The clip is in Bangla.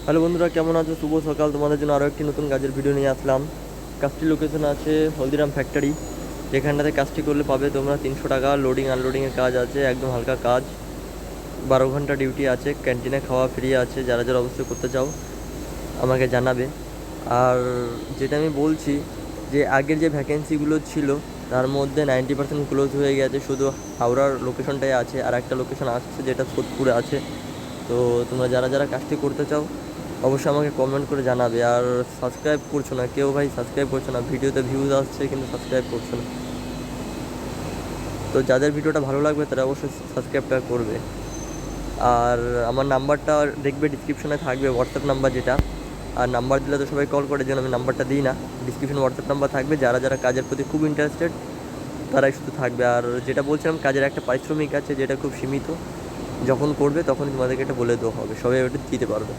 হ্যালো বন্ধুরা, কেমন আছো? শুভ সকাল। তোমাদের জন্য আরও একটি নতুন কাজের ভিডিও নিয়ে আসলাম। কাজটির লোকেশন আছে হলদিরাম ফ্যাক্টরি। যেখানটাতে কাজটি করলে পাবে তোমরা 300 টাকা। লোডিং আনলোডিংয়ের কাজ আছে, একদম হালকা কাজ। 12 ঘন্টা ডিউটি আছে, ক্যান্টিনে খাওয়া ফ্রি আছে। যারা যারা অবশ্যই করতে চাও আমাকে জানাবে। আর যেটা আমি বলছি, যে আগের যে ভ্যাকেন্সিগুলো ছিল তার মধ্যে 90% ক্লোজ হয়ে গেছে, শুধু হাওড়ার লোকেশনটাই আছে। আর একটা লোকেশন আসছে যেটা সোদপুরে আছে। তো তোমরা যারা যারা কাজটি করতে চাও অবশ্যই আমাকে কমেন্ট করে জানাবে। আর সাবস্ক্রাইব করছো না কেউ, ভাই সাবস্ক্রাইব করছো না, ভিডিওতে ভিউজ আসছে কিন্তু সাবস্ক্রাইব করছো না। তো যাদের ভিডিওটা ভালো লাগবে তারা অবশ্যই সাবস্ক্রাইবটা করবে। আর আমার নাম্বারটা দেখবে ডিসক্রিপশনে থাকবে, হোয়াটসঅ্যাপ নাম্বার যেটা। আর নাম্বার দিলে তো সবাই কল করে, যেন আমি নাম্বারটা দিই না। ডিসক্রিপশনে হোয়াটসঅ্যাপ নাম্বার থাকবে, যারা যারা কাজের প্রতি খুব ইন্টারেস্টেড তারাই শুধু থাকবে। আর যেটা বলছিলাম, কাজের একটা পারিশ্রমিক আছে যেটা খুব সীমিত। যখন করবে তখন তোমাদেরকে এটা বলে দেওয়া হবে, সবাই ওটা দিতে পারবে।